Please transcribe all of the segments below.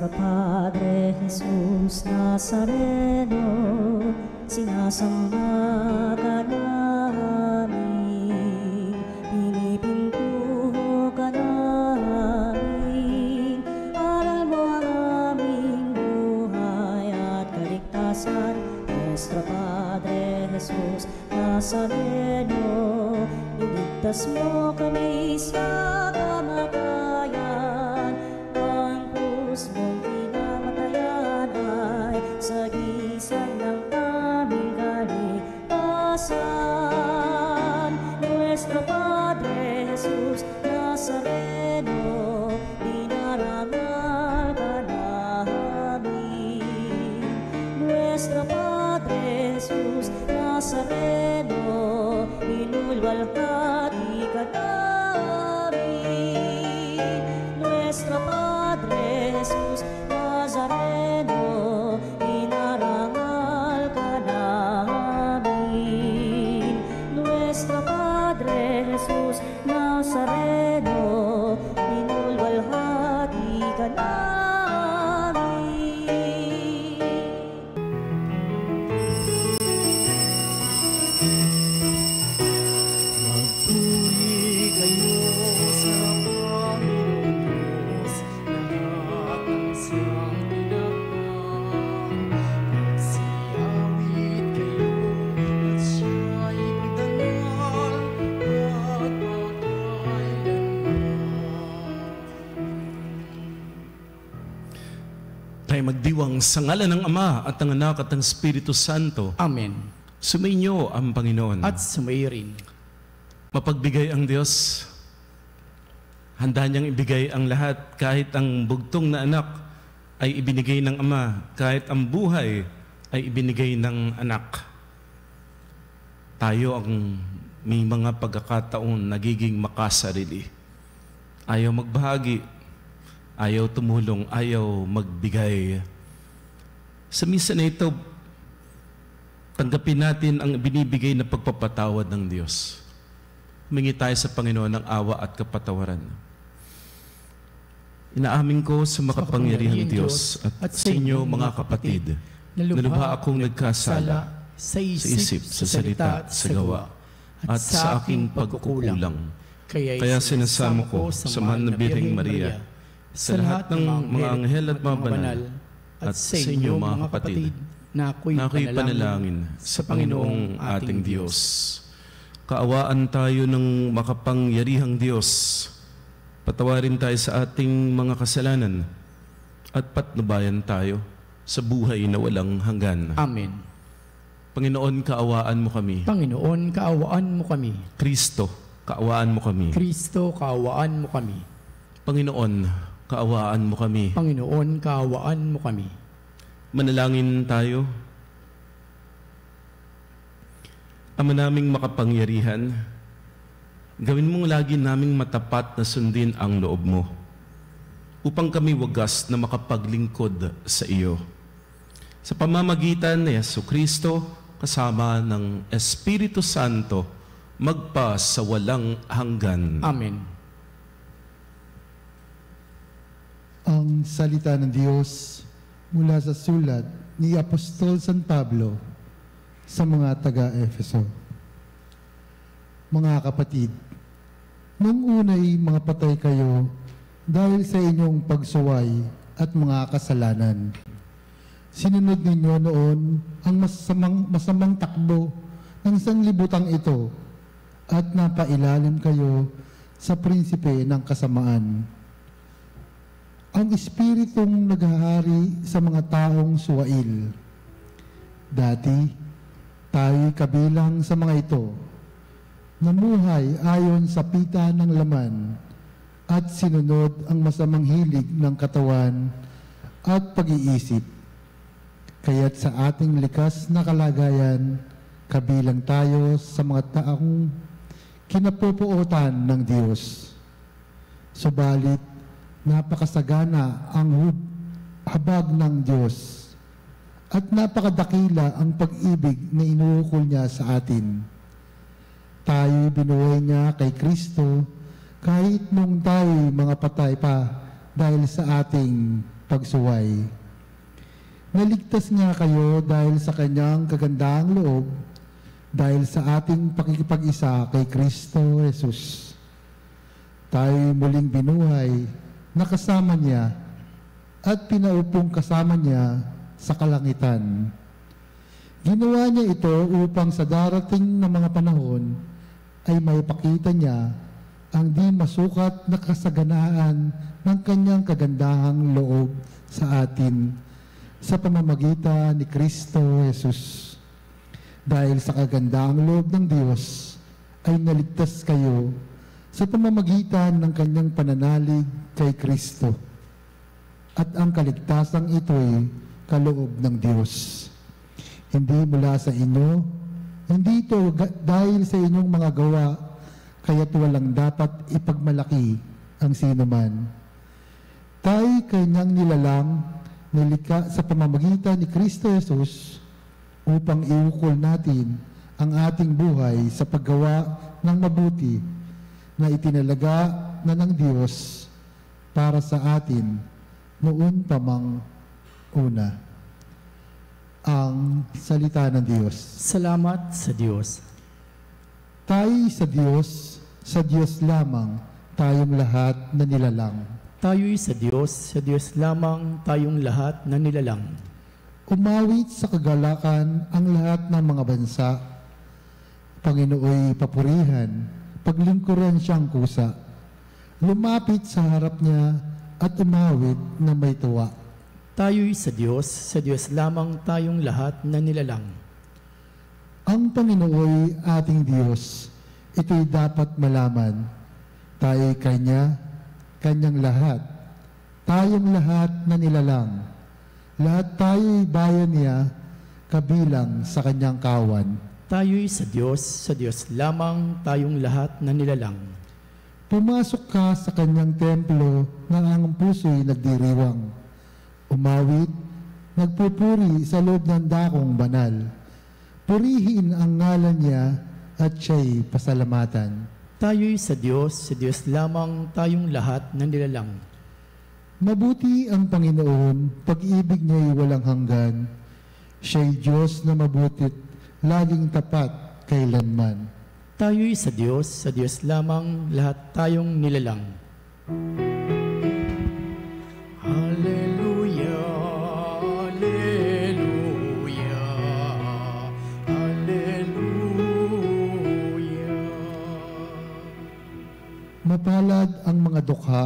Nuestro Padre Jesús Nazareno, sinasamba ka namin, pinipintuho ka namin, aral mo ang aming buhay at kaligtasan. Nuestro Padre Jesús Nazareno, iligtas mo kami sa kamatayan, ang krus mong pinamatayan ay sagisag ng aming kaligtasan. Nuestro Padre Jesus Nazareno, dinarangal ka namin. Nuestro Padre Jesus Nazareno, inulwalhati ka namin. Nuestro Padre Jesus Nazareno, inarangal ka namin. Nuestro Padre Jesus Nazareno, inulwalhati ka namin. Magpuri kayo sa Panginoon Diyos, lahat ang siyang tinakpan. Magsiyawit kayo at siya'y magdangal at magkailanman. Tayo magdiwang sa ngalan ng Ama at ng Anak at ng Espiritu Santo. Amen. Sumainyo ang Panginoon. At sumayo rin. Mapagbigay ang Diyos. Handa niyang ibigay ang lahat, kahit ang bugtong na anak ay ibinigay ng Ama, kahit ang buhay ay ibinigay ng anak. Tayo ang may mga pagkakataon nagiging makasarili. Ayaw magbahagi, ayaw tumulong, ayaw magbigay. Sa misa na ito, tanggapin natin ang binibigay na pagpapatawad ng Diyos. Humingi tayo sa Panginoon ng awa at kapatawaran. Inaamin ko sa makapangyarihang Diyos at sa inyo mga kapatid, na lubha akong nagkasala sa isip, sa salita at sa gawa, at sa aking pagkukulang. Kaya sinasamo ko sa mahal na Birheng Maria, sa lahat ng mga anghel at mga banal, at sa inyo mga kapatid, na ako'y panalangin sa Panginoong ating Diyos. Kaawaan tayo ng makapangyarihang Diyos. Patawarin tayo sa ating mga kasalanan at patnubayan tayo sa buhay na walang hanggan. Amen. Panginoon, kaawaan mo kami. Panginoon, kaawaan mo kami. Kristo, kaawaan mo kami. Kristo, kaawaan mo kami. Panginoon, kaawaan mo kami. Panginoon, kaawaan mo kami. Manalangin tayo. Ama naming makapangyarihan, gawin mong lagi naming matapat na sundin ang loob mo, upang kami wagas na makapaglingkod sa iyo. Sa pamamagitan ni Jesucristo, kasama ng Espiritu Santo, magpa sa walang hanggan. Amen. Ang salita ng Diyos mula sa sulat ni Apostol San Pablo sa mga taga-Efeso. Mga kapatid, nung unay mga patay kayo dahil sa inyong pagsuway at mga kasalanan. Sinunod ninyo noon ang masamang takbo ng sanglibutang ito at napailalim kayo sa prinsipe ng kasamaan. Ang espiritong naghahari sa mga taong suwail. Dati, tayo'y kabilang sa mga ito, namuhay ayon sa pita ng laman at sinunod ang masamang hilig ng katawan at pag-iisip. Kaya't sa ating likas na kalagayan, kabilang tayo sa mga taong kinapupuotan ng Diyos. Subalit, napakasagana ang habag ng Diyos at napakadakila ang pag-ibig na inuukol niya sa atin. Tayo binuhay niya kay Kristo kahit nung tayo mga patay pa dahil sa ating pagsuway. Naligtas nga kayo dahil sa kanyang kagandahang loob, dahil sa ating pakikipag-isa kay Kristo Jesus. Tayo muling binuhay na kasama niya at pinaupong kasama niya sa kalangitan. Ginawa niya ito upang sa darating na mga panahon ay maipakita niya ang di masukat na kasaganaan ng kanyang kagandahang loob sa atin sa pamamagitan ni Kristo Jesus. Dahil sa kagandahang loob ng Diyos ay naligtas kayo sa pamamagitan ng kanyang pananalig kay Kristo. At ang kaligtasan ito'y kaloob ng Diyos. Hindi mula sa inyo, hindi ito dahil sa inyong mga gawa, kaya't walang dapat ipagmalaki ang sinuman. Tayo'y kanyang nilalang, nilikha sa pamamagitan ni Kristo Jesus upang iukol natin ang ating buhay sa paggawa ng mabuti na itinalaga na ng Diyos para sa atin noon pa mang una. Ang salita ng Diyos. Salamat sa Diyos. Tayo'y sa Diyos lamang tayong lahat na nilalang. Tayo'y sa Diyos lamang tayong lahat na nilalang. Umawit sa kagalakan ang lahat ng mga bansa. Panginooy papurihan, paglingkuran siyang kusa. Lumapit sa harap niya at umawit na may tuwa. Tayo'y sa Diyos lamang tayong lahat na nilalang. Ang Panginooy ating Diyos, ito'y dapat malaman. Tayo'y Kanyang lahat. Tayong lahat na nilalang. Lahat tayo'y bayan niya, kabilang sa kanyang kawan. Tayo'y sa Diyos lamang tayong lahat na nilalang. Pumasok ka sa kanyang templo na ang puso'y nagdiriwang. Umawit, nagpupuri sa loob ng dakong banal. Purihin ang ngalan niya at siya'y pasalamatan. Tayo'y sa Diyos lamang tayong lahat na nilalang. Mabuti ang Panginoon, pag-ibig niya'y walang hanggan. Siya'y Diyos na mabutit, laging tapat kailanman. Tayo'y sa Diyos lamang lahat tayong nilalang. Hallelujah, Hallelujah, Hallelujah. Mapalad ang mga dukha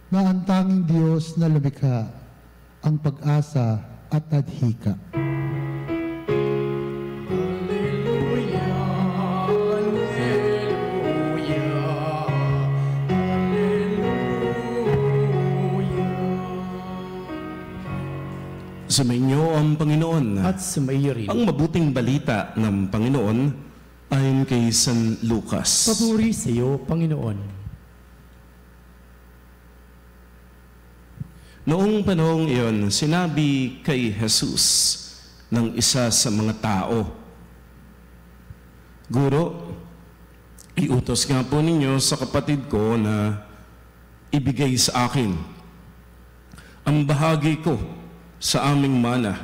na ang tanging Diyos na lumikha, ang pag-asa at adhika. Hallelujah, Hallelujah, Hallelujah. Sumainyo ang Panginoon. At sumaiyo rin. Ang mabuting balita ng Panginoon ayon kay San Lucas. Papuri sa iyo, Panginoon. Noong panahong iyon, sinabi kay Jesus ng isa sa mga tao, Guro, iutos nga po ninyo sa kapatid ko na ibigay sa akin ang bahagi ko sa aming mana.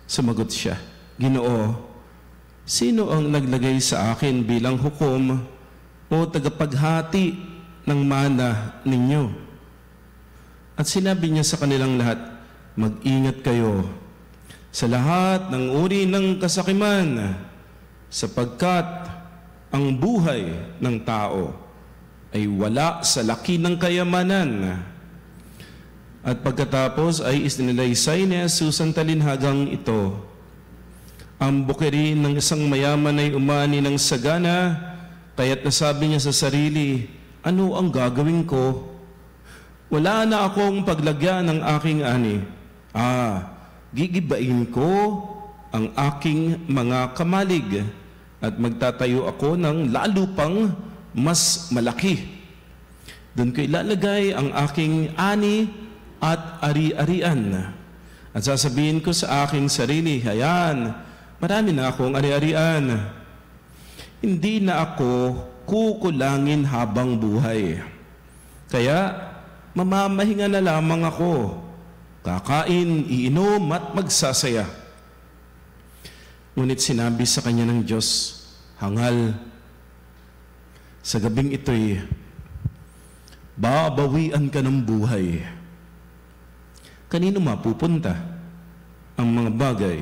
Sumagot siya, Ginoo, sino ang naglagay sa akin bilang hukom o tagapaghati ng mana ninyo? At sinabi niya sa kanilang lahat, mag-ingat kayo sa lahat ng uri ng kasakiman, sapagkat ang buhay ng tao ay wala sa laki ng kayamanan. At pagkatapos ay isinilaysay ni Jesus ang talinhagang ito. Ang bukirin ng isang mayaman ay umani ng sagana, kaya't nasabi niya sa sarili, ano ang gagawin ko? Wala na akong paglagyan ng aking ani. Gigibain ko ang aking mga kamalig at magtatayo ako ng lalo pang mas malaki. Doon ko ilalagay ang aking ani at ari-arian. At sasabihin ko sa aking sarili, ayan, marami na akong ari-arian. Hindi na ako kukulangin habang buhay. Kaya, mamamahinga na lamang ako, kakain, iinom at magsasaya. Ngunit sinabi sa kanya ng Diyos, hangal, sa gabing ito'y babawian ka ng buhay. Kanino mapupunta ang mga bagay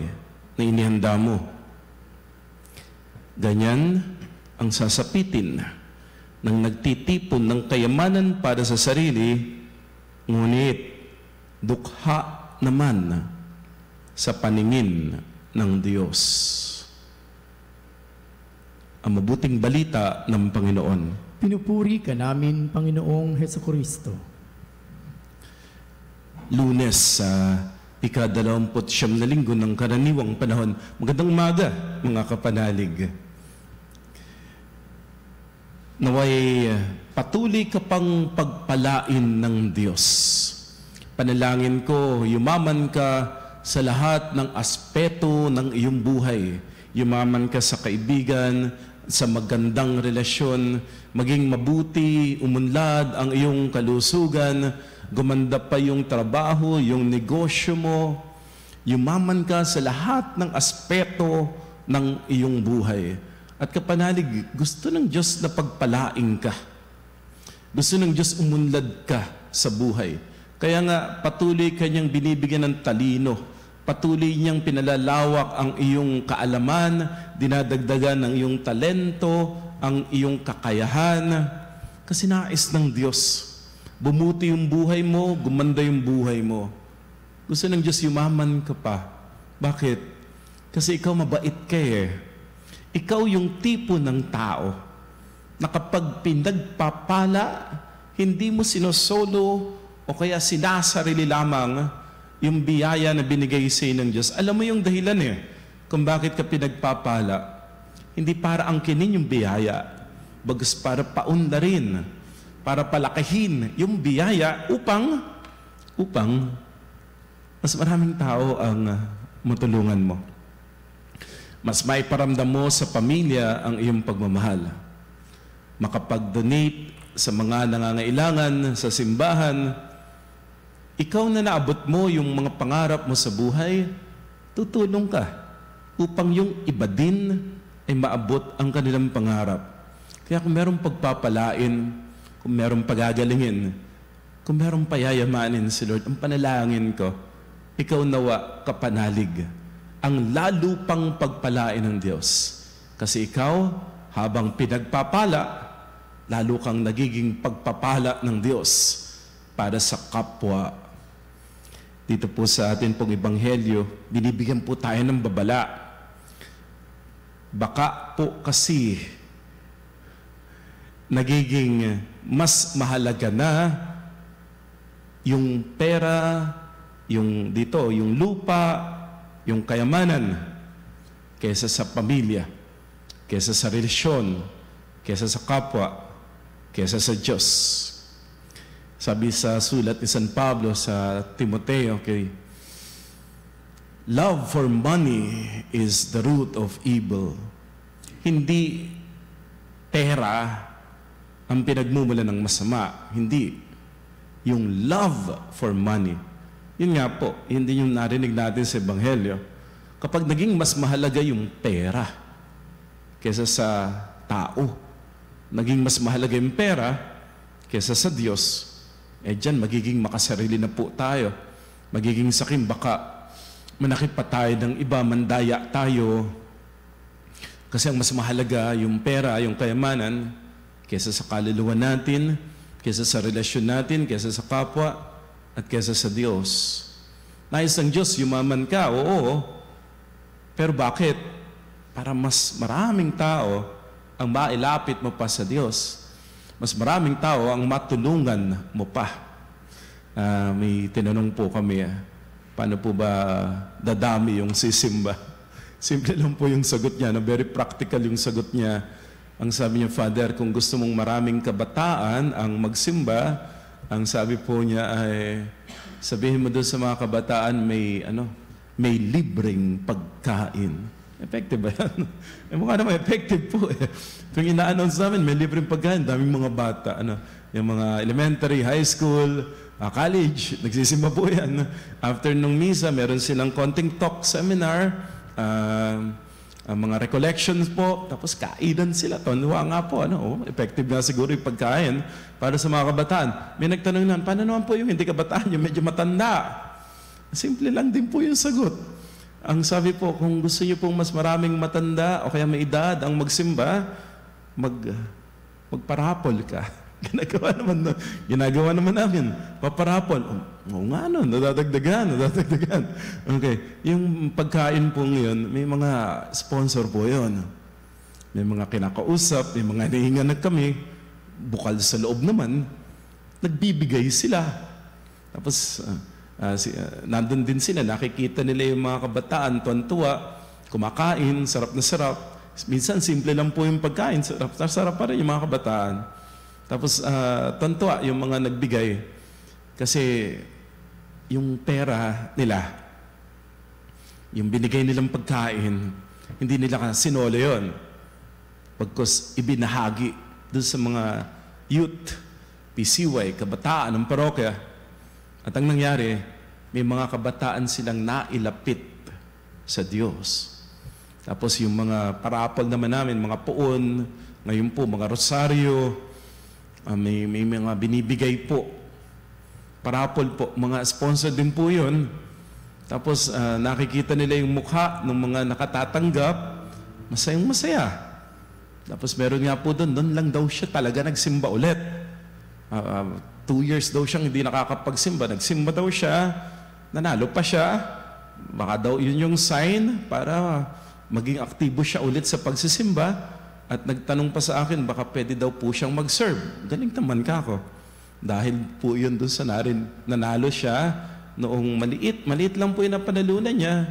na inihanda mo? Ganyan ang sasapitin ng nagtitipon ng kayamanan para sa sarili, ngunit dukha naman sa paningin ng Diyos. Ang mabuting balita ng Panginoon. Pinupuri ka namin, Panginoong Hesukristo. Lunes sa ika-29 na linggo ng karaniwang panahon. Magandang umaga, mga kapanalig. Naway patuloy ka pang pagpalain ng Diyos. Panalangin ko, yumaman ka sa lahat ng aspeto ng iyong buhay. Yumaman ka sa kaibigan, sa magandang relasyon, maging mabuti, umunlad ang iyong kalusugan, gumanda pa yung trabaho, yung negosyo mo, yumaman ka sa lahat ng aspeto ng iyong buhay. At kapanalig, gusto ng Diyos na pagpalaing ka. Gusto ng Diyos umunlad ka sa buhay. Kaya nga patuloy kanyang binibigyan ng talino, patuloy niyang pinalalawak ang iyong kaalaman, dinadagdagan ang iyong talento, ang iyong kakayahan. Kasi nais ng Diyos, bumuti yung buhay mo, gumanda yung buhay mo. Gusto ng Diyos yumaman ka pa. Bakit? Kasi ikaw mabait ka eh. Ikaw yung tipo ng tao na kapag pinagpapala, hindi mo sinosolo o kaya sinasarili lamang yung biyaya na binigay sa iyo ng Diyos. Alam mo yung dahilan eh, kung bakit ka pinagpapala. Hindi para angkinin yung biyaya, bagus para paundarin, para palakihin yung biyaya upang mas maraming tao ang matulungan mo. Mas maiparamdam mo sa pamilya ang iyong pagmamahal. Makapag-donate sa mga nangangailangan sa simbahan. Ikaw na naabot mo yung mga pangarap mo sa buhay, tutulong ka upang yung iba din ay maabot ang kanilang pangarap. Kaya kung merong pagpapalain, kung merong pagagalingin, kung merong payayamanin si Lord, ang panalangin ko, ikaw nawa kapanalig, ang lalo pang pagpalain ng Diyos. Kasi ikaw, habang pinagpapala, lalo kang nagiging pagpapala ng Diyos para sa kapwa. Dito po sa atin pong Ebanghelyo, binibigyan po tayo ng babala. Baka po kasi nagiging mas mahalaga na yung pera, yung dito, yung lupa, yung kayamanan, kaysa sa pamilya, kaysa sa relasyon, kaysa sa kapwa, kaysa sa Diyos. Sabi sa sulat ni San Pablo sa Timoteo, okay, love for money is the root of evil. Hindi pera ang pinagmumulan ng masama. Hindi. Yung love for money. Yun nga po, yun din yung narinig natin sa Ebanghelyo. Kapag naging mas mahalaga yung pera kaysa sa tao, naging mas mahalaga yung pera kaysa sa Diyos, eh dyan magiging makasarili na po tayo. Magiging sakim, baka manakit pa tayo ng iba, mandaya tayo. Kasi ang mas mahalaga yung pera, yung kayamanan, kaysa sa kaluluwa natin, kaysa sa relasyon natin, kaysa sa kapwa, at kaysa sa Diyos. Nais ng Diyos, yumaman ka, oo. Pero bakit? Para mas maraming tao ang mailapit mo pa sa Diyos. Mas maraming tao ang matulungan mo pa. May tinanong po kami, paano po ba dadami yung sisimba? Simple lang po yung sagot niya, very practical yung sagot niya. Ang sabi niya, Father, kung gusto mong maraming kabataan ang magsimba, ang sabi po niya ay, sabihin mo doon sa mga kabataan, may libreng pagkain. Effective ba yan? Mukha naman effective po eh. Tuwing ina-announce namin, may libreng pagkain, daming mga bata. Yung mga elementary, high school, college, nagsisimba po yan. After nung misa, meron silang konting talk seminar, mga recollections po, tapos kainan sila. Tonwa nga po, effective nga siguro yung pagkain para sa mga kabataan. May nagtanong na, paano naman po yung hindi kabataan, yung medyo matanda? Simple lang din po yung sagot. Ang sabi po, kung gusto niyo pong mas maraming matanda o kaya may edad ang magsimba, magparapol ka. Ginagawa naman namin. Paparapol. Oo nga nadadagdagan. Okay. Yung pagkain po ngayon, may mga sponsor po yun. May mga kinakausap, may mga hinihinga na kami, bukal sa loob naman, nagbibigay sila. Tapos, nandun din sila, nakikita nila yung mga kabataan, tuwan-tuwa, kumakain, sarap na sarap. Minsan, simple lang po yung pagkain, sarap pa rin yung mga kabataan. Tapos, tuwan-tuwa yung mga nagbigay. Kasi, yung pera nila, yung binigay nilang pagkain, hindi nila sinole yun. Pagkos ibinahagi doon sa mga youth, PCY, kabataan ng parokya. At ang nangyari, may mga kabataan silang nailapit sa Diyos. Tapos yung mga parapol naman namin, mga puon, ngayon po mga rosaryo, may mga binibigay po. Parapol po, mga sponsor din po yun. Tapos nakikita nila yung mukha ng mga nakatatanggap, masayang masaya. Tapos meron nga po doon lang daw siya talaga nagsimba ulit. 2 years daw siyang hindi nakakapagsimba. Nagsimba daw siya, nanalo pa siya. Baka daw yun yung sign para maging aktibo siya ulit sa pagsisimba. At nagtanong pa sa akin, baka pwede daw po siyang mag-serve. Galing naman ka ako. Dahil po yun doon sa nanalo siya noong maliit lang po yung napanalunan niya.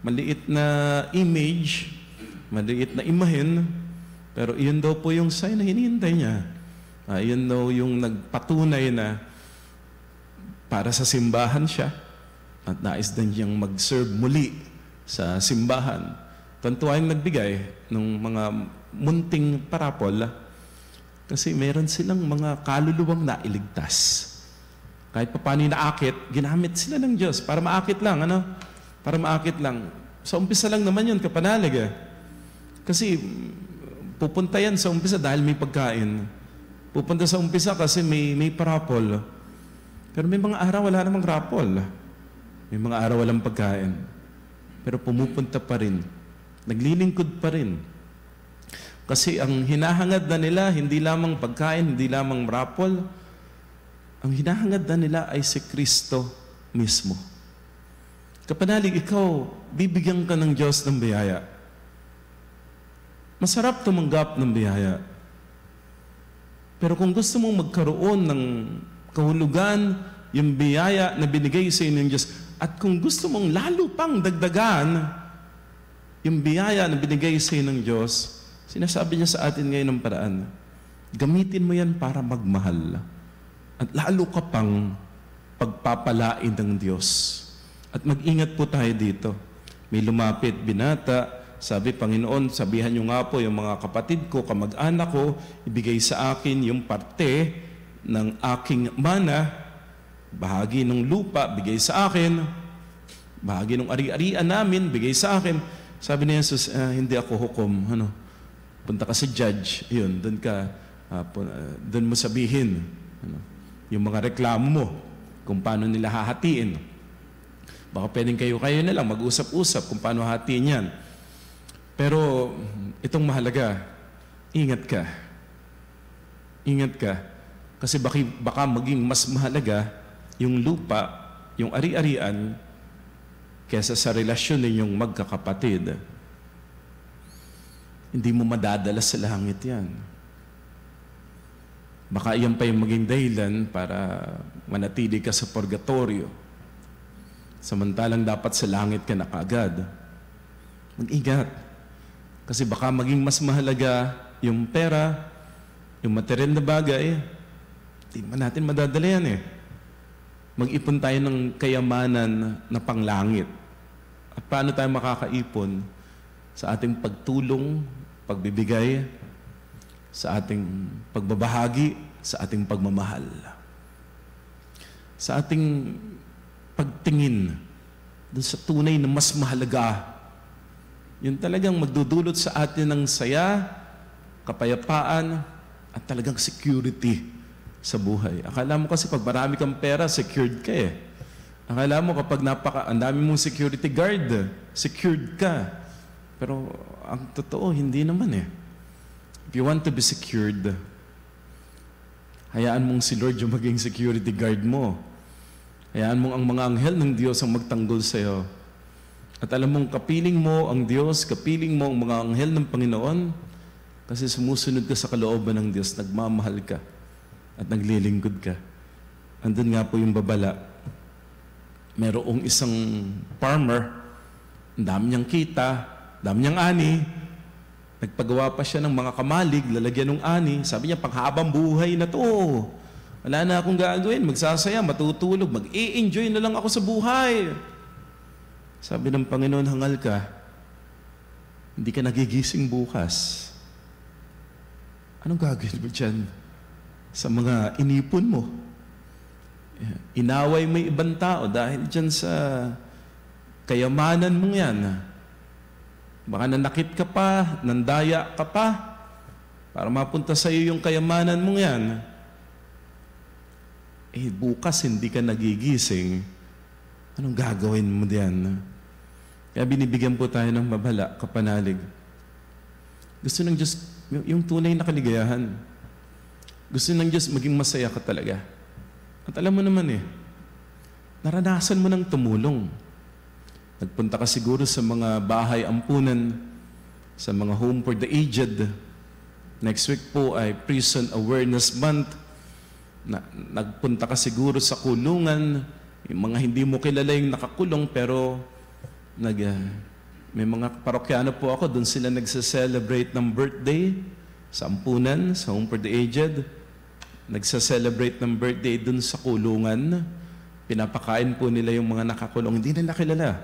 Maliit na image, maliit na imahen. Pero yun daw po yung sign na hinihintay niya. Yun daw yung nagpatunay na para sa simbahan siya at nais din niyang mag-serve muli sa simbahan. Tantuwa yung nagbigay ng mga munting parapol kasi meron silang mga kaluluwang nailigtas. Kahit pa paano naakit, ginamit sila ng Diyos para maakit lang, Para maakit lang. Sa umpisa lang naman yun, kapanalig Kasi pupunta yan sa umpisa dahil may pagkain. Pupunta sa umpisa kasi may parapol. Pero may mga araw wala namang rapol. May mga araw walang pagkain. Pero pumupunta pa rin. Naglilingkod pa rin. Kasi ang hinahangad na nila, hindi lamang pagkain, hindi lamang rapol. Ang hinahangad na nila ay si Kristo mismo. Kapanalig, ikaw, bibigyan ka ng Diyos ng biyaya. Masarap tumanggap ng biyaya. Pero kung gusto mong magkaroon ng kahulugan, yung biyaya na binigay sa inyo ng Diyos, at kung gusto mong lalo pang dagdagan yung biyaya na binigay sa inyo ng Diyos, sinasabi niya sa atin ngayon ng paraan, gamitin mo yan para magmahal. At lalo ka pang pagpapalain ng Diyos. At mag-ingat po tayo dito. May lumapit, binata, sabi, Panginoon, sabihan niyo nga po yung mga kapatid ko, kamag-anak ko, ibigay sa akin yung parte ng aking mana, bahagi ng lupa, bigay sa akin, bahagi ng ari-arian namin, bigay sa akin. Sabi ni Jesus, hindi ako hukom. Punta ka sa judge, yun, doon mo sabihin yung mga reklamo mo, kung paano nila hahatiin. Baka pwedeng kayo na lang mag-usap-usap kung paano hahatiin yan. Pero itong mahalaga, ingat ka. Ingat ka. Kasi baka maging mas mahalaga yung lupa, yung ari-arian, kesa sa relasyon ninyong magkakapatid. Hindi mo madadala sa langit yan. Baka iyan pa yung maging dahilan para manatili ka sa purgatorio. Samantalang dapat sa langit ka na kaagad. Mag-ingat. Kasi baka maging mas mahalaga yung pera, yung material na bagay, hindi man natin madadala yan Mag-ipon tayo ng kayamanan na panglangit. At paano tayo makakaipon? sa ating pagtulong, pagbibigay, sa ating pagbabahagi, sa ating pagmamahal. Sa ating pagtingin dun sa tunay na mas mahalaga, yun talagang magdudulot sa atin ng saya, kapayapaan, at talagang security sa buhay. Akala mo kasi pag marami kang pera, secured ka eh. Akala mo kapag ang dami mong security guard, secured ka. Pero ang totoo, hindi naman eh. If you want to be secured, hayaan mong si Lord yung maging security guard mo. Hayaan mong ang mga anghel ng Diyos ang magtanggol sa iyo. At alam mong kapiling mo ang Diyos, kapiling mo ang mga anghel ng Panginoon, kasi sumusunod ka sa kalooban ng Diyos, nagmamahal ka, at naglilingkod ka. Andun nga po yung babala. Merong isang farmer, ang dami niyang kita, dami niyang ani, nagpagawa pa siya ng mga kamalig, lalagyan ng ani. Sabi niya, panghabang buhay na to. Wala na akong gagawin, magsasaya, matutulog, mag-i-enjoy na lang ako sa buhay. Sabi ng Panginoon, hangal ka, hindi ka nagigising bukas. Anong gagawin mo dyan sa mga inipon mo? Inaway mo yung ibang tao dahil dyan sa kayamanan mong yan. Baka nanakit ka pa, nandaya ka pa, para mapunta sa iyo yung kayamanan mong yan. Bukas hindi ka nagigising, anong gagawin mo diyan? Kaya binibigyan po tayo ng babala, kapanalig. Gusto ng Diyos, yung tunay na kaligayahan. Gusto ng Diyos maging masaya ka talaga. At alam mo naman naranasan mo ng tumulong. Nagpunta ka siguro sa mga bahay ampunan, sa mga home for the aged. Next week po ay Prison Awareness Month. Nagpunta ka siguro sa kulungan, yung mga hindi mo kilala yung nakakulong, pero may mga parokyano po ako, doon sila nagsa-celebrate ng birthday sa ampunan, sa Home for the Aged. Nagsa-celebrate ng birthday doon sa kulungan. Pinapakain po nila yung mga nakakulong, hindi nila kilala.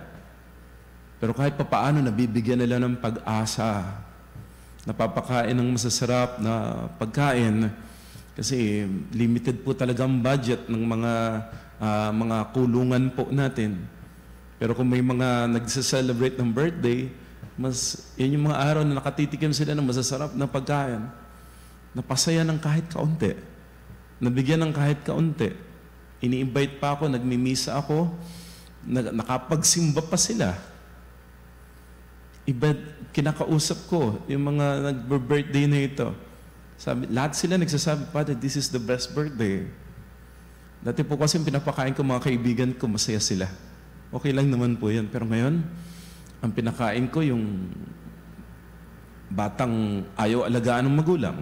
Pero kahit papaano, nabibigyan nila ng pag-asa. Napapakain ng masasarap na pagkain. Kasi limited po talaga ang budget ng mga kulungan po natin. Pero kung may mga nagse-celebrate ng birthday, yun yung mga araw na nakatitikim sila ng masasarap na pagkain. Napasaya ng kahit kaunti. Nabigyan ng kahit kaunti. Ini-invite pa ako, nagmimisa ako, nakapagsimba pa sila. Iba, kinakausap ko yung mga nag-birthday na ito. Sabi, lahat sila nagsasabi, Father, this is the best birthday. Dati po kasi pinapakain ko mga kaibigan ko, masaya sila. Okay lang naman po yan. Pero ngayon, ang pinakain ko yung batang ayaw alagaan ng magulang.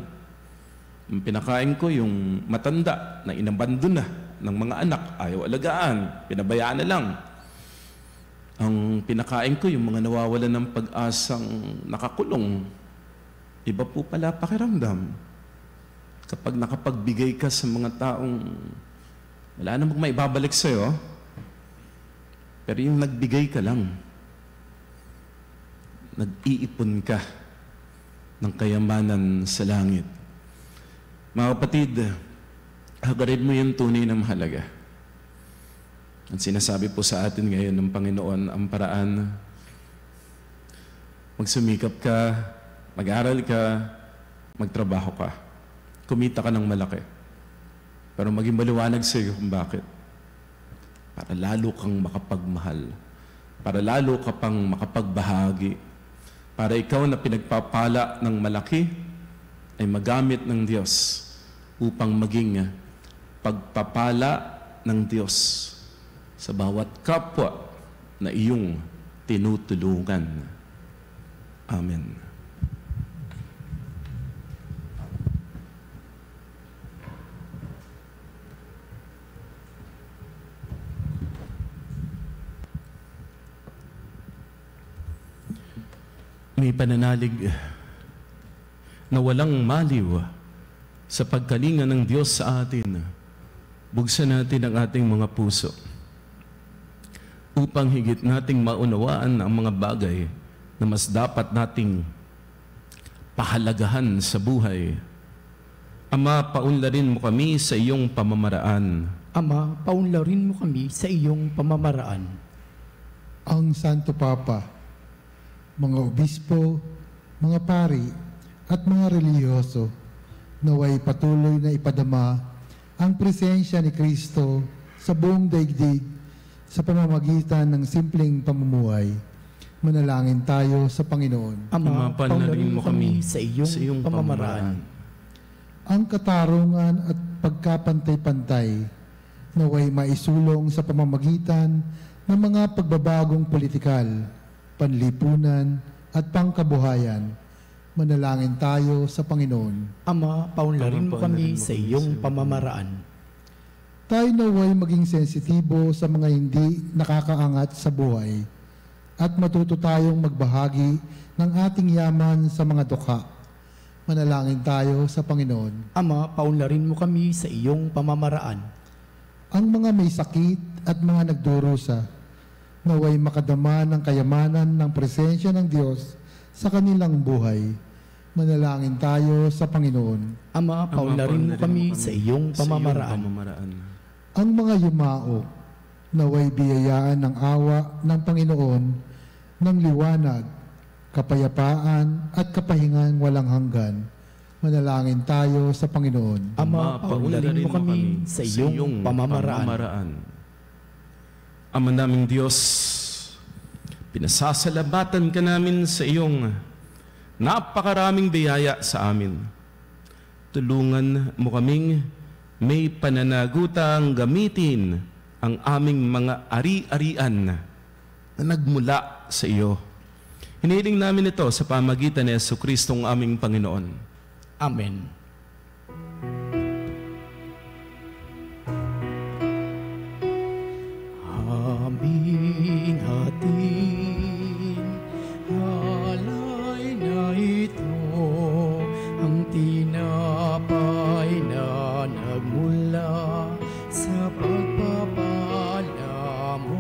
Ang pinakain ko yung matanda na inabandon na ng mga anak, ayaw alagaan, pinabayaan na lang. Ang pinakain ko yung mga nawawalan ng pag-asang nakakulong. Iba po pala pakiramdam. Kapag nakapagbigay ka sa mga taong wala namang maibabalik sa'yo, pero yung nagbigay ka lang, nag-iipon ka ng kayamanan sa langit. Mga kapatid, hagarin mo yung tunay na mahalaga. At sinasabi po sa atin ngayon ng Panginoon ang paraan, magsumikap ka, mag-aral ka, magtrabaho ka. Kumita ka ng malaki. Pero maging maliwanag sa iyo kung bakit. Para lalo kang makapagmahal. Para lalo ka pang makapagbahagi. Para ikaw na pinagpapala ng malaki ay magamit ng Diyos upang maging pagpapala ng Diyos sa bawat kapwa na iyong tinutulungan. Amen. May pananalig na walang maliw sa pagkalinga ng Diyos sa atin. Buksan natin ang ating mga puso upang higit nating maunawaan ang mga bagay na mas dapat nating pahalagahan sa buhay. Ama, paunlarin mo kami sa iyong pamamaraan. Ama, paunlarin mo kami sa iyong pamamaraan. Ang Santo Papa, mga obispo, mga pari, at mga relihiyoso, naway patuloy na ipadama ang presensya ni Kristo sa buong daigdig sa pamamagitan ng simpleng pamumuhay. Manalangin tayo sa Panginoon. Ama, paunlarin mo kami sa iyong pamamaraan. Ang katarungan at pagkapantay-pantay naway maisulong sa pamamagitan ng mga pagbabagong politikal, panlipunan at pangkabuhayan. Manalangin tayo sa Panginoon. Ama, paunlarin mo kami sa iyong pamamaraan. Tayo naway maging sensitibo sa mga hindi nakakaangat sa buhay at matuto tayong magbahagi ng ating yaman sa mga dukha. Manalangin tayo sa Panginoon. Ama, paunlarin mo kami sa iyong pamamaraan. Ang mga may sakit at mga nagdurusa, naway makadama ng kayamanan ng presensya ng Diyos sa kanilang buhay. Manalangin tayo sa Panginoon. Ama, paunlarin mo kami sa iyong pamamaraan. Ang mga yumao, naway biyayaan ng awa ng Panginoon ng liwanag, kapayapaan at kapahingan walang hanggan. Manalangin tayo sa Panginoon. Ama, paunlarin mo kami sa iyong pamamaraan. Ama naming Diyos, pinasasalamatan ka namin sa iyong napakaraming biyaya sa amin. Tulungan mo kaming may pananagutang gamitin ang aming mga ari-arian na nagmula sa iyo. Hiniling namin ito sa pamagitan ni Jesucristo ang aming Panginoon. Amen. Aming hatin, halay na ito, ang tinapay na nagmula sa pagpapala mo.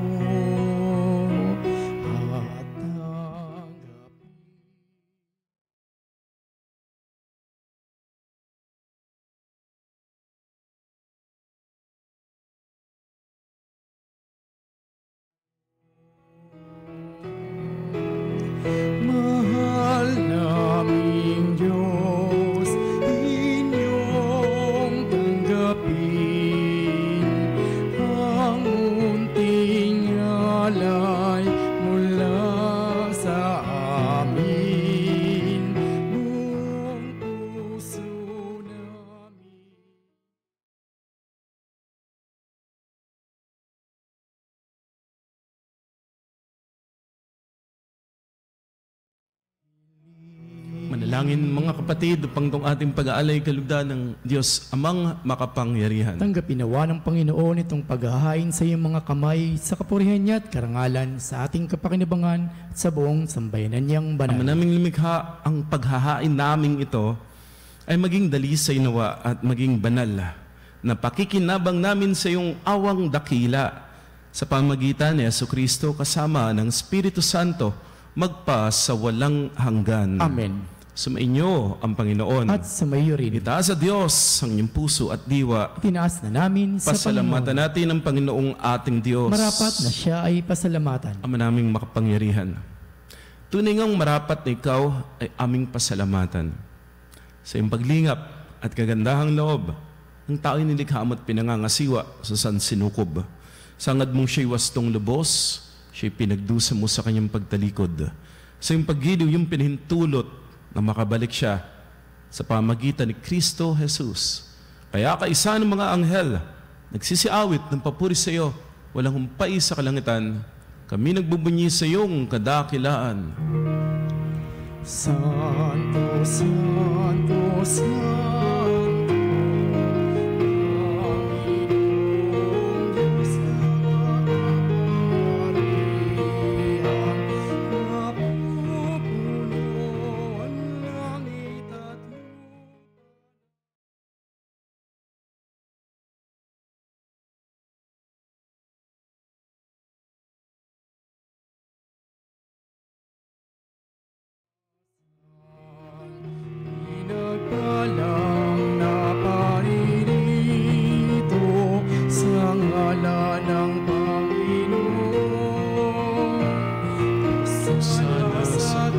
At tanggapin. Mahal naming Diyos, inyong tanggapin ang munting alay mula sa amin, buong puso namin. Manalangin mga kapatid upang itong ating pag-aalay kalugdan ng Diyos amang makapangyarihan. Tanggapin nawa ng Panginoon itong paghahain sa iyong mga kamay sa kapurihan niya at karangalan sa ating kapakinabangan at sa buong sambayanan niyang banal. Ama naming lumikha, ang paghahain naming ito ay maging dalisay nawa at maging banal na pakikinabang namin sa iyong awang dakila sa pamagitan ni Jesucristo kasama ng Espiritu Santo magpa sa walang hanggan. Amen. Sumainyo ang Panginoon. At sumayo rin. Itaas sa Diyos ang iyong puso at diwa. Tinaas na namin sa Pasalamatan Panginoon. natin ang Panginoong ating Diyos. Marapat na siya ay pasalamatan. Ama naming makapangyarihan. Tunay ngang marapat na ikaw ay aming pasalamatan. Sa iyong paglingap at kagandahang loob, ang tao'y nilikha mo at pinangangasiwa sa sansinukob. Sangad mong siya'y wastong lubos, siya'y pinagdusa mo sa kanyang pagtalikod. Sa iyong paggiliw, yung pinahintulot na makabalik siya sa pamagitan ni Kristo Jesus. Kaya kaisa ng mga anghel, nagsisiawit ng papuri sa iyo, walang humpay sa kalangitan, kami nagbubunyi sa iyong kadakilaan. Santo, Santo, Santo. Sana sa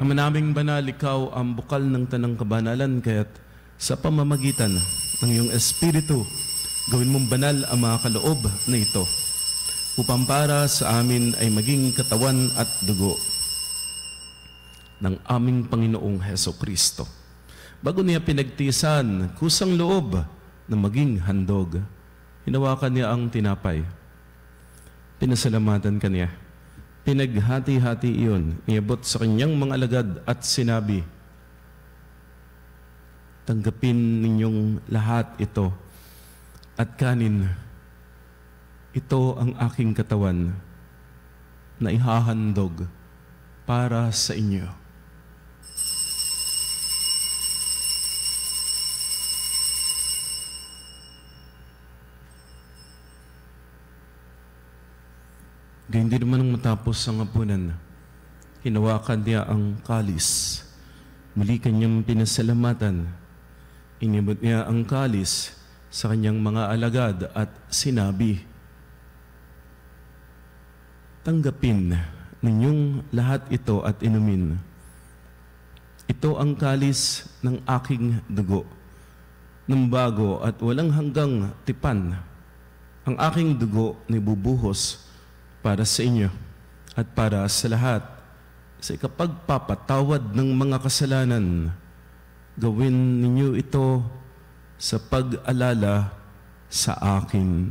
Ama naming banal, ikaw ang bukal ng tanang kabanalan, kaya't sa pamamagitan ng iyong Espiritu, gawin mong banal ang mga kaloob na ito, upang para sa amin ay maging katawan at dugo ng aming Panginoong Hesukristo. Bago niya pinagtiisan, kusang loob na maging handog, hinawakan niya ang tinapay. Pinasalamatan kaniya. Pinaghati-hati iyon, iabot sa kanyang mga alagad at sinabi, tanggapin ninyong lahat ito at kanin. Ito ang aking katawan na ihahandog para sa inyo. Gayun din naman nung matapos ang hapunan, hinawakan niya ang kalis. Muli kanyang pinasalamatan. Inibot niya ang kalis sa kanyang mga alagad at sinabi, tanggapin ninyong lahat ito at inumin. Ito ang kalis ng aking dugo, ng bago at walang hanggang tipan. Ang aking dugo ni bubuhos para sa inyo at para sa lahat sa ikapagpapatawad ng mga kasalanan. Gawin ninyo ito sa pag-alala sa akin.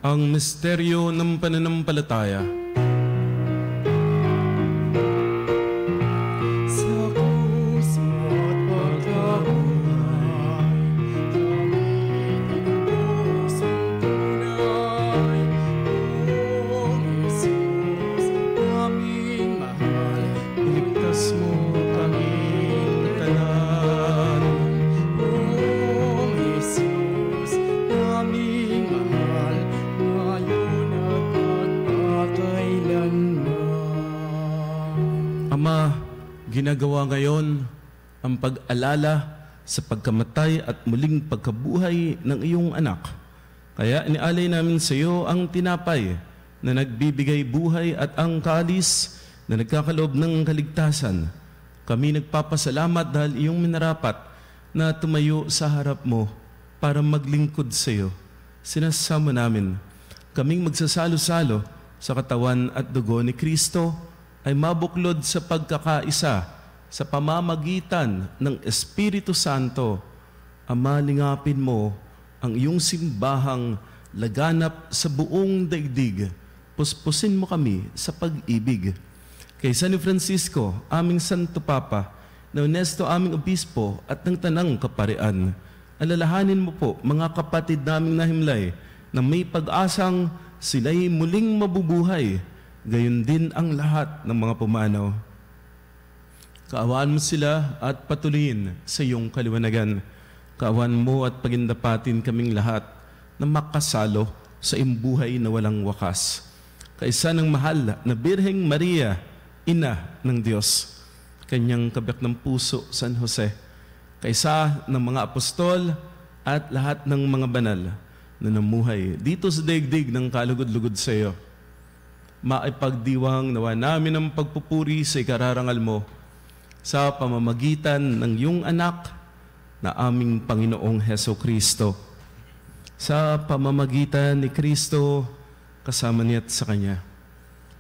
Ang misteryo ng pananampalataya. Ginagawa ngayon ang pag-alala sa pagkamatay at muling pagkabuhay ng iyong anak. Kaya inialay namin sa iyo ang tinapay na nagbibigay buhay at ang kalis na nagkakaloob ng kaligtasan. Kami nagpapasalamat dahil iyong minarapat na tumayo sa harap mo para maglingkod sa iyo. Sinasama namin kaming magsasalo-salo sa katawan at dugo ni Kristo ay mabuklod sa pagkakaisa sa pamamagitan ng Espiritu Santo. Ama, lingapin mo ang iyong simbahang laganap sa buong daigdig. Puspusin mo kami sa pag-ibig. Kay San Francisco, aming Santo Papa, na Ernesto, aming Obispo, at ng Tanang Kaparian, alalahanin mo po mga kapatid naming nahimlay na may pag-asang sila'y muling mabubuhay. Gayon din ang lahat ng mga pumanaw. Kaawaan mo sila at patuloyin sa iyong kaliwanagan. Kaawaan mo at pagindapatin kaming lahat na makasalo sa iyong buhay na walang wakas. Kaisa ng mahal na Birheng Maria, Ina ng Diyos, kanyang kabiyak ng puso, San Jose, kaisa ng mga apostol at lahat ng mga banal na namuhay dito sa daigdig ng kalugod-lugod sa iyo. Maipagdiwang nawa namin ang pagpupuri sa ikararangal mo sa pamamagitan ng iyong anak na aming Panginoong Hesukristo. Sa pamamagitan ni Kristo, kasama niya at sa Kanya,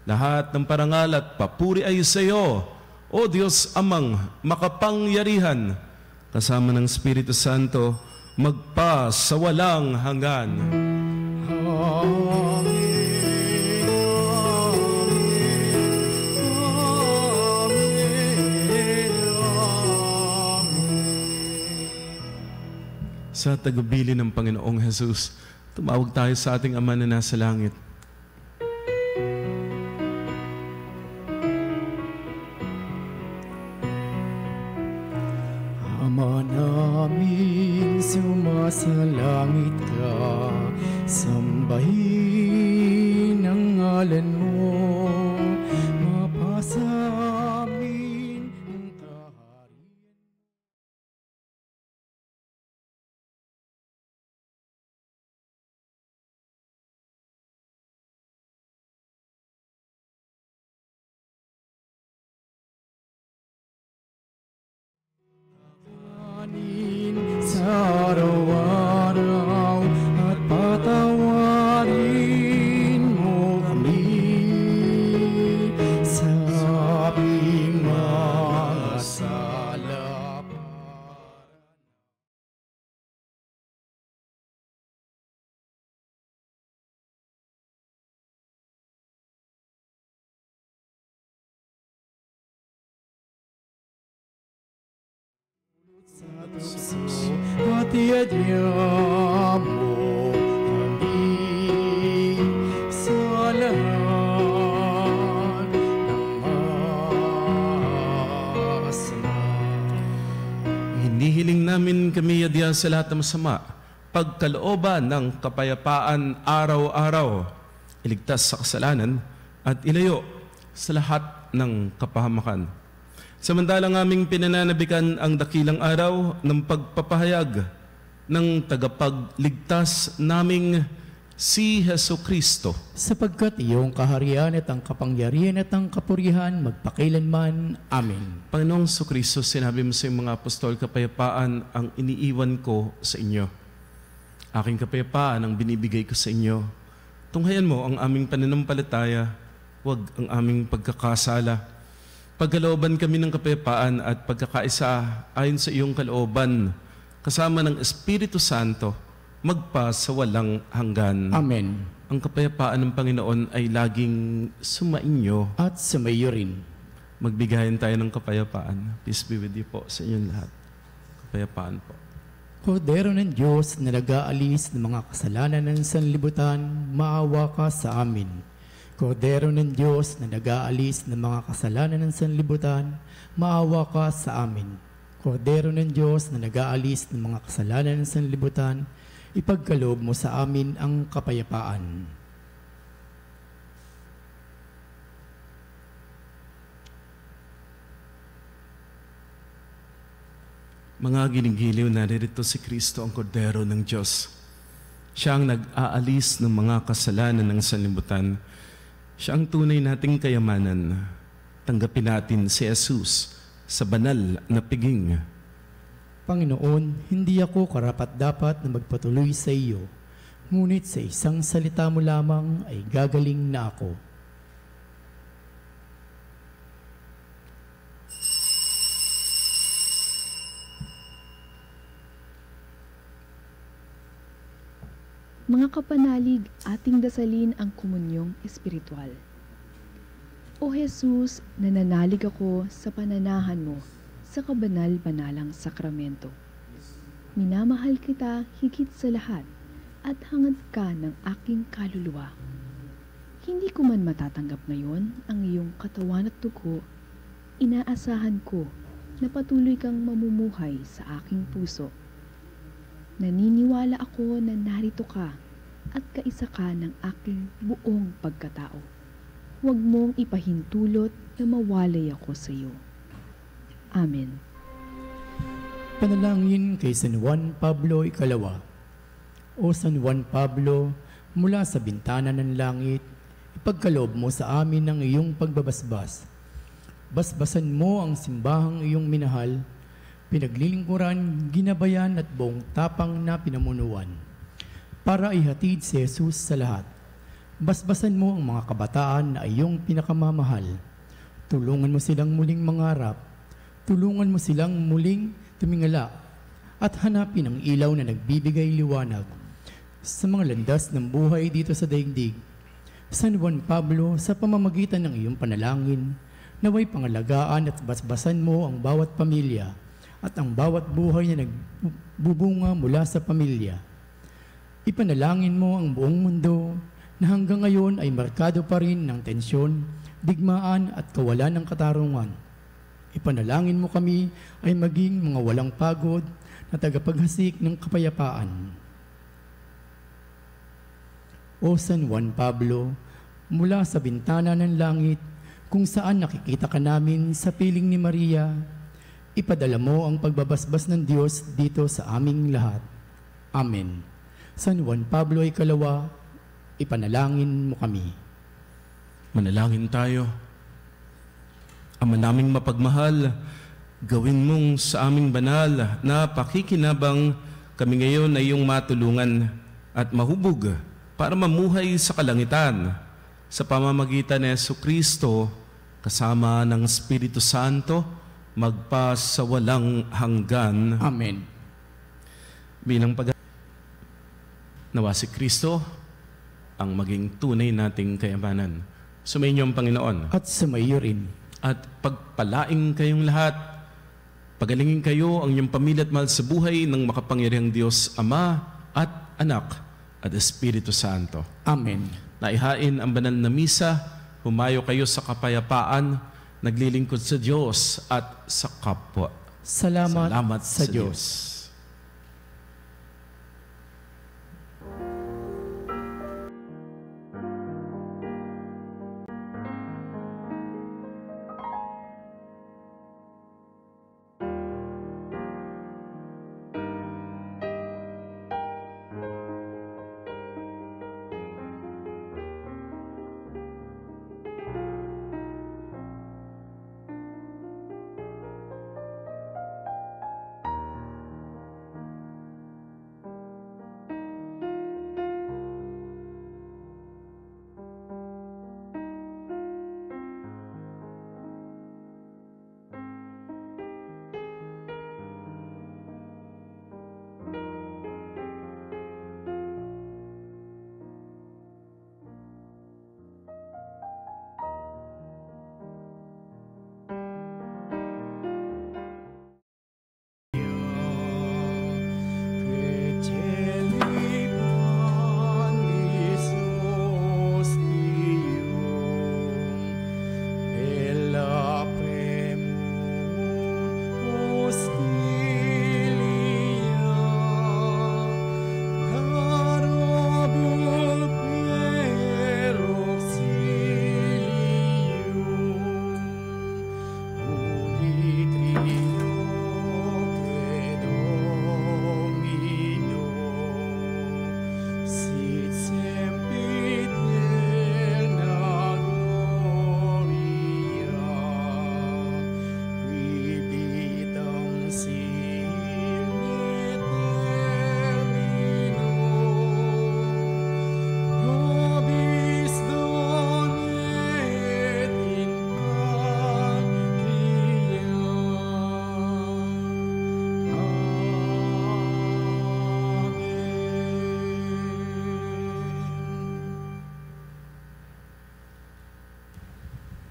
lahat ng parangal at papuri ay sa iyo, O Diyos Amang makapangyarihan, kasama ng Espiritu Santo, magpa sa walang hanggan. Amen. Sa tagubilin ng Panginoong Jesus, tumawag tayo sa ating Ama na nasa langit. Ama namin, sumasalangit ka, sambahin ang ngalan mo. Hatiyadya mo kami sa lahat ng masama. Hinihiling namin kami yadya sa lahat ng masama, pagkalooban ng kapayapaan araw-araw, iligtas sa kasalanan at ilayo sa lahat ng kapahamakan. Samantalang aming pinananabikan ang dakilang araw ng pagpapahayag ng tagapagligtas naming si Jesucristo. Sapagkat iyong kaharian at ang kapangyarihan at ang kapurihan magpakailanman. Amen. Panginoong Jesucristo, sinabi mo sa iyong mga apostol, kapayapaan ang iniiwan ko sa inyo. Aking kapayapaan ang binibigay ko sa inyo. Tunghayan mo ang aming pananampalataya, huwag ang aming pagkakasala. Pagkalooban kami ng kapayapaan at pagkakaisa ayon sa iyong kalooban, kasama ng Espiritu Santo, magpa sa walang hanggan. Amen. Ang kapayapaan ng Panginoon ay laging sumainyo. At sumayo rin. Magbigayan tayo ng kapayapaan. Peace be with you po sa inyong lahat. Kapayapaan po. Kordero ng Diyos na nag-aalis ng mga kasalanan ng sanlibutan, maawa ka sa amin. Kordero ng Diyos na nag-aalis ng mga kasalanan ng sanlibutan, maawa ka sa amin. Kordero ng Diyos na nag-aalis ng mga kasalanan ng sanlibutan, ipagkaloob mo sa amin ang kapayapaan. Mga ginigiliw, naririto si Kristo, ang Kordero ng Diyos. Siya ang nag-aalis ng mga kasalanan ng sanlibutan. Siya ang tunay nating kayamanan. Tanggapin natin si Jesus sa banal na piging. Panginoon, hindi ako karapat-dapat na magpatuloy sa iyo, ngunit sa isang salita mo lamang ay gagaling na ako. Mga kapanalig, ating dasalin ang komunyong espiritual. O Jesus, nananalig ako sa pananahan mo sa kabanal-banalang sakramento. Minamahal kita higit sa lahat at hangad ka ng aking kaluluwa. Hindi ko man matatanggap ngayon ang iyong katawan at dugo, inaasahan ko na patuloy kang mamumuhay sa aking puso. Naniniwala ako na narito ka at kaisa ka ng aking buong pagkatao. Huwag mong ipahintulot na mawalay ako sa iyo. Amen. Panalangin kay San Juan Pablo Ikalawa. O San Juan Pablo, mula sa bintana ng langit, ipagkaloob mo sa amin ang iyong pagbabasbas. Basbasan mo ang simbahang iyong minahal, pinaglilingkuran, ginabayan at buong tapang na pinamunuan, para ihatid si Jesus sa lahat. Basbasan mo ang mga kabataan na iyong pinakamamahal. Tulungan mo silang muling mangarap. Tulungan mo silang muling tumingala at hanapin ang ilaw na nagbibigay liwanag sa mga landas ng buhay dito sa daigdig. San Juan Pablo, sa pamamagitan ng iyong panalangin, naway pangalagaan at basbasan mo ang bawat pamilya at ang bawat buhay na nagbubunga mula sa pamilya. Ipanalangin mo ang buong mundo na hanggang ngayon ay markado pa rin ng tensyon, digmaan at kawalan ng katarungan. Ipanalangin mo kami ay maging mga walang pagod na tagapaghasik ng kapayapaan. O San Juan Pablo, mula sa bintana ng langit, kung saan nakikita ka namin sa piling ni Maria, ipadala mo ang pagbabasbas ng Diyos dito sa aming lahat. Amen. San Juan Pablo Ikalawa, ipanalangin mo kami. Manalangin tayo. Ama naming mapagmahal, gawin mong sa aming banal na pakikinabang kami ngayon ay iyong matulungan at mahubog para mamuhay sa kalangitan sa pamamagitan ni Jesucristo kasama ng Espiritu Santo magpa sa walang hanggan. Amen. Bilang nawa si Kristo ang maging tunay nating kayamanan. Sumainyo ang Panginoon. At sumayo rin. At pagpalaing kayong lahat Pagalingin kayo ang inyong pamilya at mahal sa buhay ng makapangyarihang Diyos, Ama at Anak at Espiritu Santo. Amen. Naihain ang banal na misa, humayo kayo sa kapayapaan, naglilingkod sa Diyos at sa kapwa. Salamat sa Diyos.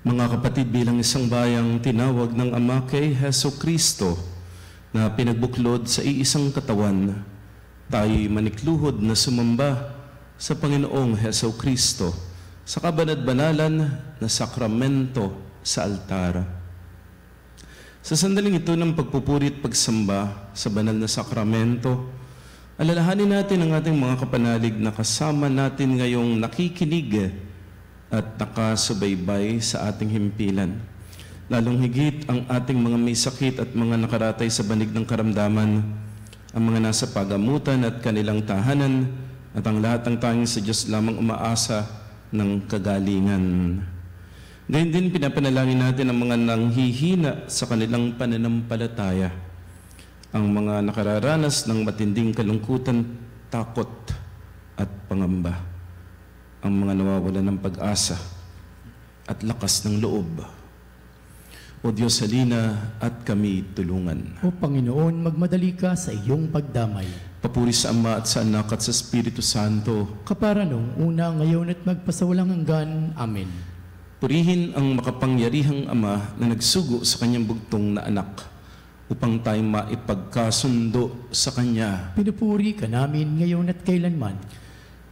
Mga kapatid, bilang isang bayang tinawag ng Ama kay Heso Kristo na pinagbuklod sa iisang katawan, tayo'y manikluhod na sumamba sa Panginoong Heso Kristo sa kabanad-banalan na sakramento sa altar. Sa sandaling ito ng pagpupuri at pagsamba sa banal na sakramento, alalahanin natin ang ating mga kapanalig na kasama natin ngayong nakikinig at nakasubaybay sa ating himpilan. Lalong higit ang ating mga may sakit at mga nakaratay sa banig ng karamdaman, ang mga nasa pagamutan at kanilang tahanan, at ang lahat ng tanging sa Diyos lamang umaasa ng kagalingan. Gayun din pinapanalangin natin ang mga nanghihina sa kanilang pananampalataya, ang mga nakararanas ng matinding kalungkutan, takot at pangamba, ang mga nawawalan ng pag-asa at lakas ng loob. O Diyos, halina at kami tulungan. O Panginoon, magmadali ka sa iyong pagdamay. Papuri sa Ama at sa Anak at sa Espiritu Santo. Kapara nung una, ngayon at magpasawalang hanggan. Amen. Purihin ang makapangyarihang Ama na nagsugo sa kanyang bugtong na anak upang tayo maipagkasundo sa Kanya. Pinupuri ka namin ngayon at kailanman.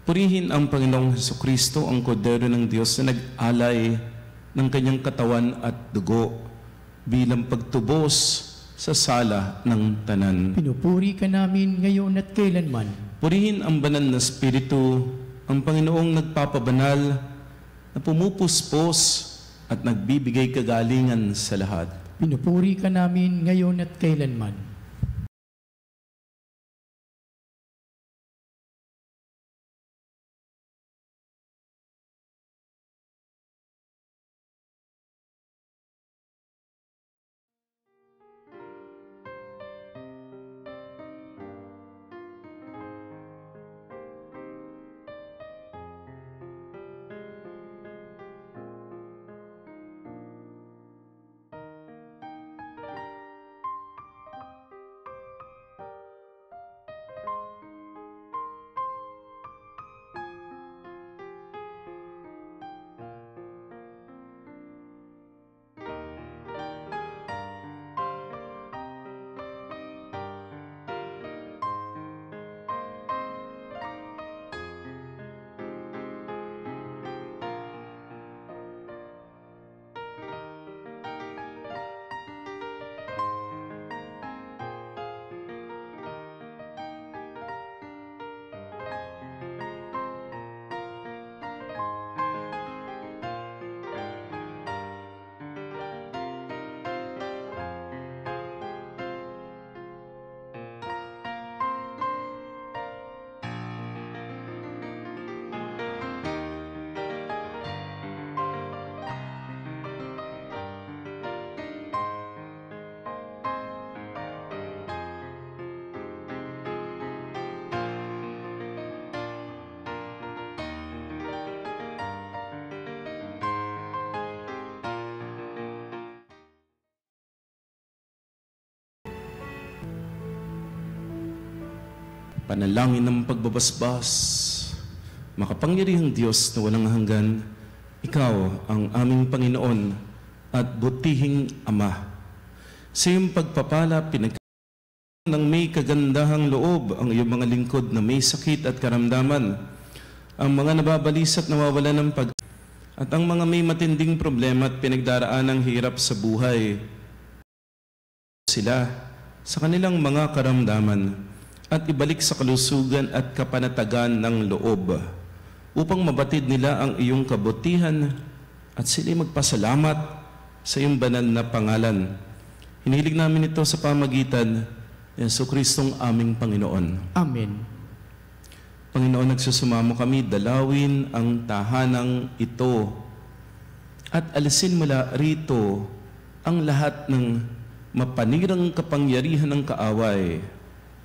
Purihin ang Panginoong Hesukristo, ang Kordero ng Diyos na nag-alay ng kanyang katawan at dugo bilang pagtubos sa sala ng tanan. Pinupuri ka namin ngayon at kailanman. Purihin ang banal na Espiritu, ang Panginoong nagpapabanal na pumupuspos at nagbibigay kagalingan sa lahat. Pinupuri ka namin ngayon at kailanman. panalangin ng pagbabasbas. Makapangyarihang Diyos na walang hanggan, Ikaw ang aming Panginoon at butihing Ama. Sa iyong pagpapala, pinagkakaroon ng may kagandahang loob ang iyong mga lingkod na may sakit at karamdaman, ang mga nababalis at nawawala ng at ang mga may matinding problema at pinagdaraan ng hirap sa buhay. Sila sa kanilang mga karamdaman at ibalik sa kalusugan at kapanatagan ng loob upang mabatid nila ang iyong kabutihan at sila magpasalamat sa iyong banal na pangalan. Hinihiling namin ito sa pamagitan ni Jesucristong aming Panginoon. Amen. Panginoon, nagsusumamo kami, dalawin ang tahanang ito at alisin mula rito ang lahat ng mapanirang kapangyarihan ng kaaway.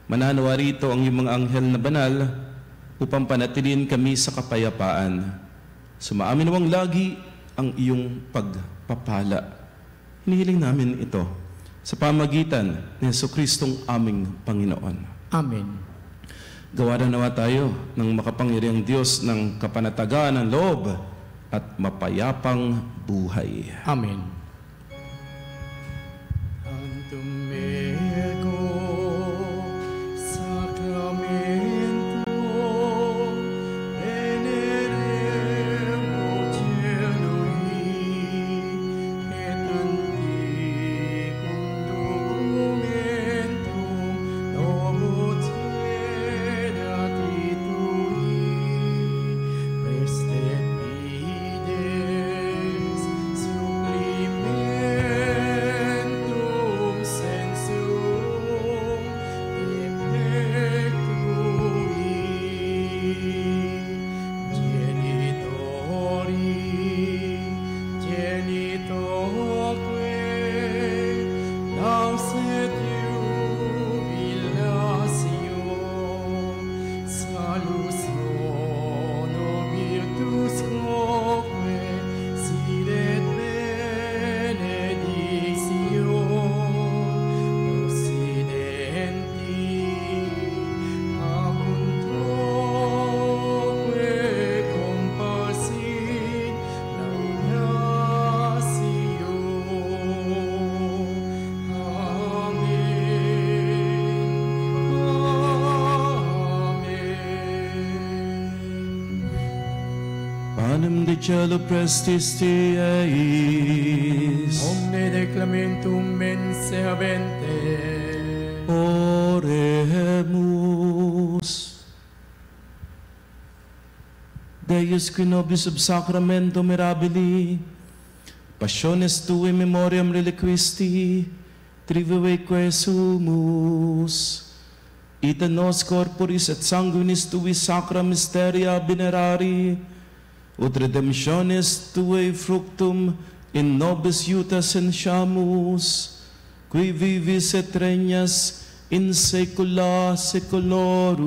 Mananawa rito ang iyong mga anghel na banal upang panatilin kami sa kapayapaan. Sumaamin nawang lagi ang iyong pagpapala. Hinihiling namin ito sa pamagitan ni Jesucristong aming Panginoon. Amen. Gawaran nawa tayo ng makapangyarihang Diyos ng kapanatagan ng loob at mapayapang buhay. Amen. Antum mego sacramento veneremo cielui et antiquum documentum novus redatitui prestet fides supplimentum sensum effectui genitoque lauset jubilatio salus rono virtus hoque sidet benedictio occidenti acuntoque compassit laudatio. Amen. Panem de cielo prestis Tieis, Omne declamentum mense habente. oremus. Deus qui nobis sub sacramento mirabili, passiones tui memoriam reliquisti, triviveque sumus, ita nos corporis et sanguinis tui sacra mysteria venerari, ut redemptionis tui fructum in nobis iuta sentiamus, qui vivis et regnas in saecula saeculorum.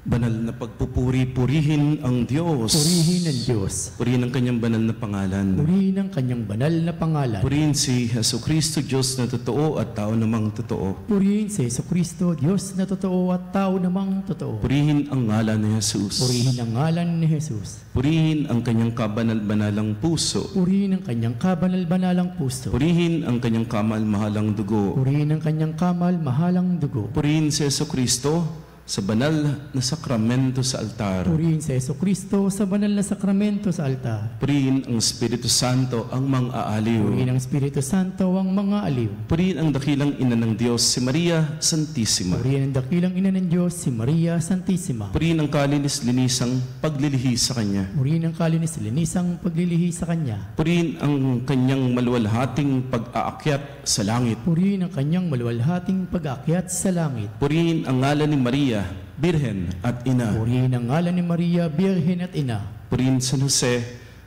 Banal na pagpupuri, purihin ang Diyos. Purihin ang Diyos. Purihin ang kanyang banal na pangalan. Purihin ang kanyang banal na pangalan. Purihin si Jesucristo, Diyos na totoo at tao namang totoo. Purihin si Jesucristo, Diyos na totoo at tao namang totoo. Purihin ang ngalan ni Jesus. Purihin ang ngalan ni Jesus. Purihin ang kanyang kabanal-banalang puso. Purihin ang kanyang kabanal-banalang puso. Purihin ang kanyang kamal-mahalang dugo. Purihin ang kanyang kamal-mahalang dugo. Purihin si Jesucristo sa banal na sakramento sa altar. Purihin si Jesucristo sa banal na sakramento sa altar. Purihin ang Espiritu Santo ang mang-aaliw. Purihin ang Espiritu Santo ang mga aliw. Purihin ang dakilang ina ng Diyos, si Maria Santissima. Purihin ang dakilang ina ng Diyos, si Maria Santissima. Purihin ang kalinis-linisang paglilihi sa Kanya. Purihin ang kalinis-linisang paglilihi sa Kanya. Purihin ang kanyang maluwalhating pag-aakyat sa langit. Purihin ang kanyang maluwalhating pag-aakyat sa langit. Purihin ang ngalan ni Maria, Birhen at Ina. Purihin ang ngalan ni Maria, Birhen at Ina. Purihin San Jose,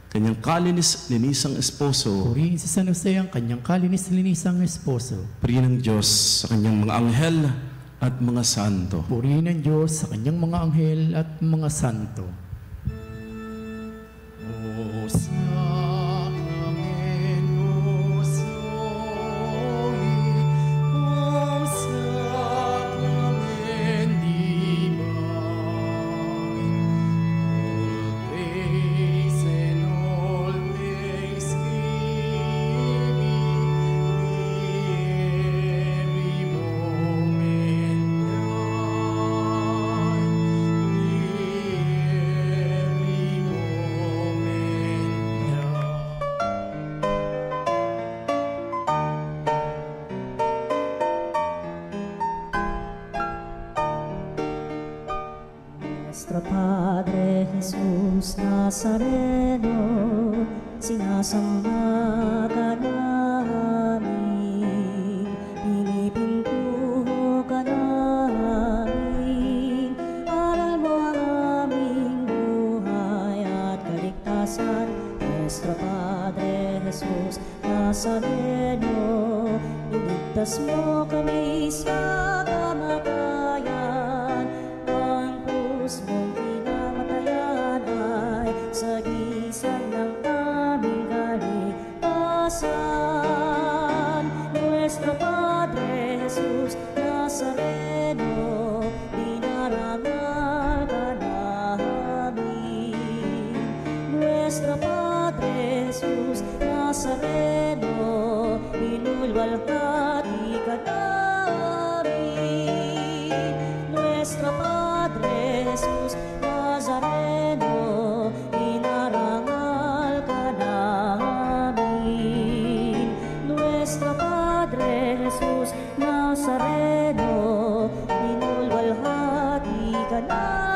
kanyang kalinis-linisang esposo. Purihin si San Jose ang kanyang kalinis-linisang esposo. Purihin ang Diyos sa kanyang mga anghel at mga santo. Purihin ang Diyos sa kanyang mga anghel at mga santo. O Sacramentus Soli, O Sacrament Divine, all praise and all thanksgiving, every moment Nuestro Padre Jesus Nazareno, sinasamba ka namin, pinipintuho ka namin, aral mo ang aming buhay at kaligtasan. Nuestro Padre Jesus Nazareno, iligtas mo kami sa kamatayan, ang krus mong pinamatayan ay sagisag ng aming kaligtasan. Nuestro Padre Jesus Nazareno, dinarangal ka namin. Nuestro Padre Jesus Nazareno, inulwalhati ka namin. Nuestro Padre Jesus Nazareno, inarangal ka namin. Nuestro Padre Jesus Nazareno, inulwalhati ka namin.